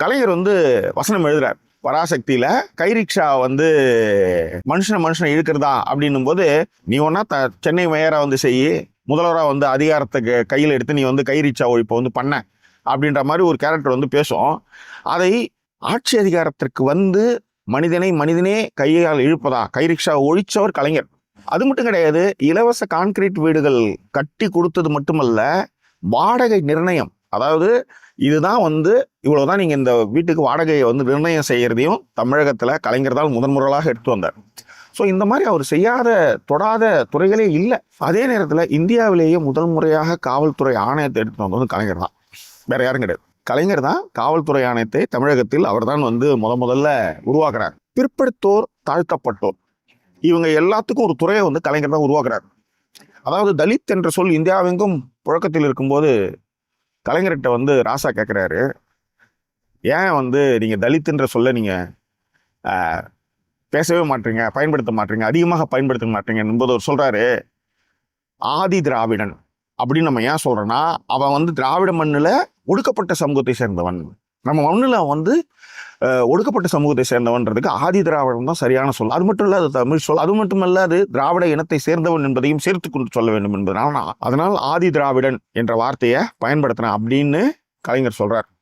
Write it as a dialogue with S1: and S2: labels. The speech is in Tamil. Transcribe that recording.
S1: கலைஞர் வந்து வசனம் எழுதுறார் பராசக்தியில. கை ரிக்ஷா வந்து மனுஷனை இழுக்கிறதா அப்படின்னும் போது, நீ ஒன்னா சென்னை மேயரா வந்து செய்யி, முதல்வராக வந்து அதிகாரத்தை கையில் எடுத்து நீ வந்து கை ரிக்ஷா ஒழிப்பை வந்து பண்ண அப்படின்ற மாதிரி ஒரு கேரக்டர் வந்து பேசும். அதை ஆட்சி அதிகாரத்திற்கு வந்து மனிதனே கையால் இழுப்பதா, கை ரிக்ஷா ஒழிச்சவர் கலைஞர். அது மட்டும் கிடையாது, இலவச கான்கிரீட் வீடுகள் கட்டி கொடுத்தது மட்டுமல்ல, வாடகை நிர்ணயம், அதாவது இதுதான் வந்து இவ்வளவுதான் நீங்க இந்த வீட்டுக்கு வாடகையை வந்து நிர்ணயம் செய்யறதையும் தமிழகத்துல கலைஞர் தான் முதன்முறையாக எடுத்து வந்தார். ஸோ இந்த மாதிரி அவர் செய்யாத தொடாத துறைகளே இல்லை. அதே நேரத்தில் இந்தியாவிலேயே முதல் முறையாக காவல்துறை ஆணையத்தை எடுத்து வந்தது கலைஞர் தான், வேற யாரும் கிடையாது. கலைஞர் தான் காவல்துறை ஆணையத்தை தமிழகத்தில் அவர் தான் வந்து முதல்ல உருவாக்குறார். பிற்படுத்தோர், தாழ்த்தப்பட்டோர், இவங்க எல்லாத்துக்கும் ஒரு துறையை வந்து கலைஞர் தான் உருவாக்குறார். அதாவது தலித் என்ற சொல் இந்தியாவெங்கும் புழக்கத்தில் இருக்கும்போது கலைஞர்கிட்ட வந்து ராசா கேட்குறாரு, ஏன் வந்து நீங்கள் தலித்துன்ற சொல்ல நீங்கள் பேசவே மாட்டீங்க, பயன்படுத்த மாட்டீங்க, அதிகமாக பயன்படுத்த மாட்டீங்க என்பது அவர் சொல்கிறாரு. ஆதி திராவிடன் அப்படின்னு நம்ம ஏன் சொல்கிறோன்னா, அவன் வந்து திராவிட மண்ணில் ஒடுக்கப்பட்ட சமூகத்தை சேர்ந்தவன், நம்ம மண்ணில் வந்து ஒடுக்கப்பட்ட சமூகத்தை சேர்ந்தவன்றதுக்கு ஆதி திராவிடம் தான் சரியான சொல். அது மட்டும் இல்லை, அது தமிழ் சொல். அது மட்டுமல்ல, அது திராவிட இனத்தை சேர்ந்தவன் என்பதையும் சேர்த்து கொண்டு சொல்ல வேண்டும் என்பதனால அதனால் ஆதி திராவிடன் என்ற வார்த்தையை பயன்படுத்தினேன் அப்படின்னு கலைஞர் சொல்றார்.